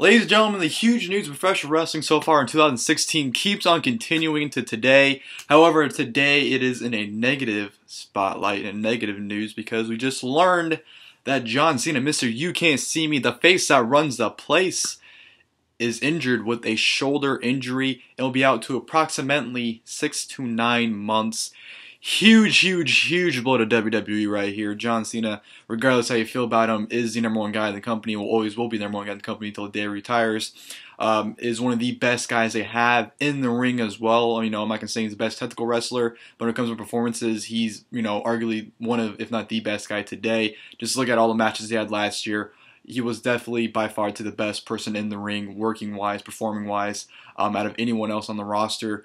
Ladies and gentlemen, the huge news of professional wrestling so far in 2016 keeps on continuing to today. However, today it is in a negative spotlight and negative news because we just learned that John Cena, Mr. You Can't See Me, the face that runs the place, is injured with a shoulder injury and will be out to approximately 6 to 9 months. Huge blow to WWE right here. John Cena, regardless how you feel about him, is the #1 guy in the company. Always will be the #1 guy in the company until the day he retires. Is one of the best guys they have in the ring as well. You know, I'm not gonna say he's the best technical wrestler, but when it comes to performances, he's arguably one of, if not the best guy today. Just look at all the matches he had last year. He was definitely by far to the best person in the ring, working wise, performing wise, out of anyone else on the roster.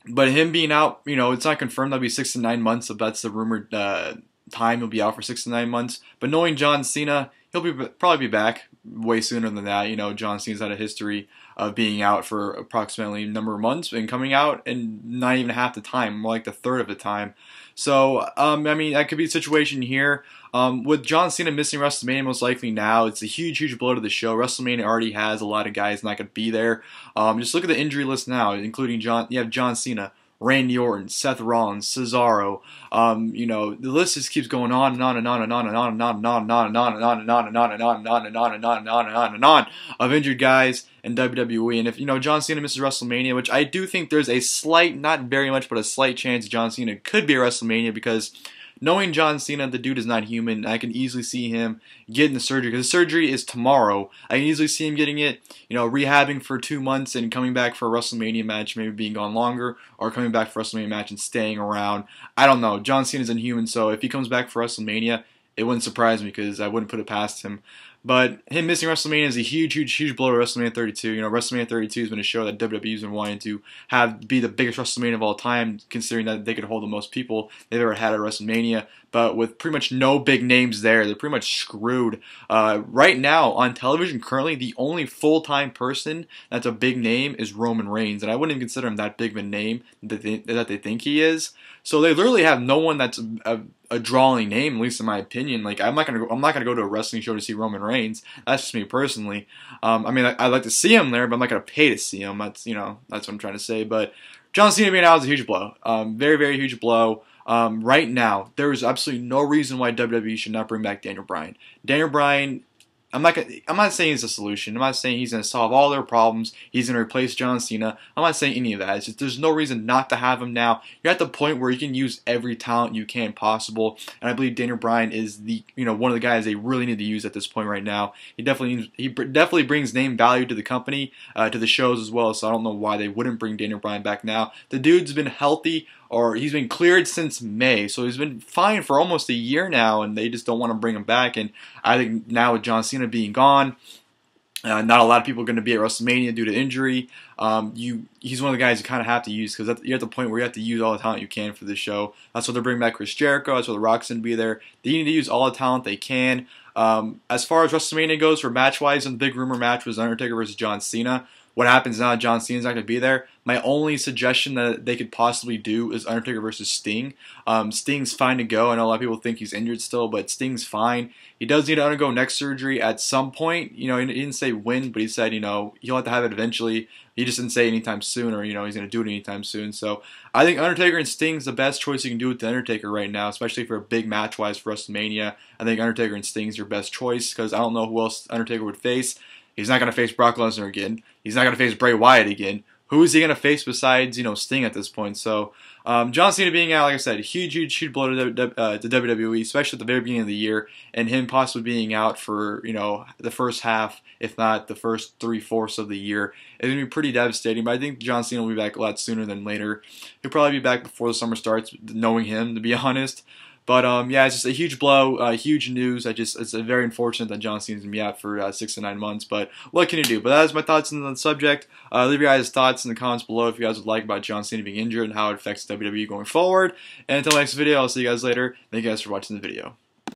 But him being out, it's not confirmed. That'll be 6 to 9 months. So that's the rumored time he'll be out for 6 to 9 months. But knowing John Cena, he'll probably be back way sooner than that. John Cena's had a history of being out for approximately a number of months and coming out and not even half the time, more like the third of the time. So, that could be a situation here. With John Cena missing WrestleMania most likely now, it's a huge blow to the show. WrestleMania already has a lot of guys not going to be there. Just look at the injury list now, including you have John Cena, Randy Orton, Seth Rollins, Cesaro. The list just keeps going on and on and on and on and on and on and on and on and on and on and on and on and on and on and on and on and on and on and on of injured guys in WWE. And if John Cena misses WrestleMania, which I do think there's a slight, not very much, but a slight chance John Cena could be at WrestleMania, because knowing John Cena, the dude is not human. I can easily see him getting the surgery, because the surgery is tomorrow. I can easily see him getting it, rehabbing for 2 months and coming back for a WrestleMania match, maybe being gone longer, or coming back for a WrestleMania match and staying around. I don't know. John Cena's inhuman, so if he comes back for WrestleMania, it wouldn't surprise me, because I wouldn't put it past him. But him missing WrestleMania is a huge blow to WrestleMania 32. WrestleMania 32 has been a show that WWE's been wanting to have be the biggest WrestleMania of all time, considering that they could hold the most people they've ever had at WrestleMania. But with pretty much no big names there, they're pretty much screwed. Right now, on television, currently, the only full-time person that's a big name is Roman Reigns. And I wouldn't even consider him that big of a name that they think he is. So they literally have no one that's a drawing name, at least in my opinion. Like, I'm not gonna go to a wrestling show to see Roman Reigns. That's just me personally. I'd like to see him there, but I'm not gonna pay to see him. That's what I'm trying to say. But John Cena being out is a huge blow. Very huge blow. Right now, there is absolutely no reason why WWE should not bring back Daniel Bryan. Daniel Bryan, I'm not saying he's a solution. I'm not saying he's going to solve all their problems. He's going to replace John Cena. I'm not saying any of that. It's just there's no reason not to have him now. You're at the point where you can use every talent you can possible, and I believe Daniel Bryan is one of the guys they really need to use at this point right now. He definitely brings name value to the company, to the shows as well. So I don't know why they wouldn't bring Daniel Bryan back now. The dude's been healthy, or he's been cleared since May, so he's been fine for almost a year now, and they just don't want to bring him back. And I think now with John Cena being gone, not a lot of people are going to be at WrestleMania due to injury. He's one of the guys you kind of have to use, because you're at the point where you have to use all the talent you can for the show. That's why they're bringing back Chris Jericho. That's why The Rock's going to be there. They need to use all the talent they can. As far as WrestleMania goes, for match-wise, and the big rumor match was Undertaker versus John Cena. What happens now that John Cena's not going to be there? My only suggestion that they could possibly do is Undertaker versus Sting. Sting's fine to go. I know a lot of people think he's injured still, but Sting's fine. He does need to undergo neck surgery at some point. He didn't say when, but he said, he'll have to have it eventually. He just didn't say anytime soon, or, he's going to do it anytime soon. So I think Undertaker and Sting's the best choice you can do with the Undertaker right now, especially for a big match-wise for WrestleMania. I think Undertaker and Sting's your best choice, because I don't know who else Undertaker would face. He's not going to face Brock Lesnar again. He's not going to face Bray Wyatt again. Who is he going to face besides, Sting at this point? So, John Cena being out, like I said, huge blow to WWE, especially at the very beginning of the year, and him possibly being out for, the first half, if not the first 3/4 of the year, is going to be pretty devastating. But I think John Cena will be back a lot sooner than later. He'll probably be back before the summer starts, knowing him, to be honest. But it's just a huge blow, huge news. It's very unfortunate that John Cena's gonna be out for 6 to 9 months. But what can you do? But that is my thoughts on the subject. Leave your guys' thoughts in the comments below if you guys would like about John Cena being injured and how it affects WWE going forward. And until next video, I'll see you guys later. Thank you guys for watching the video.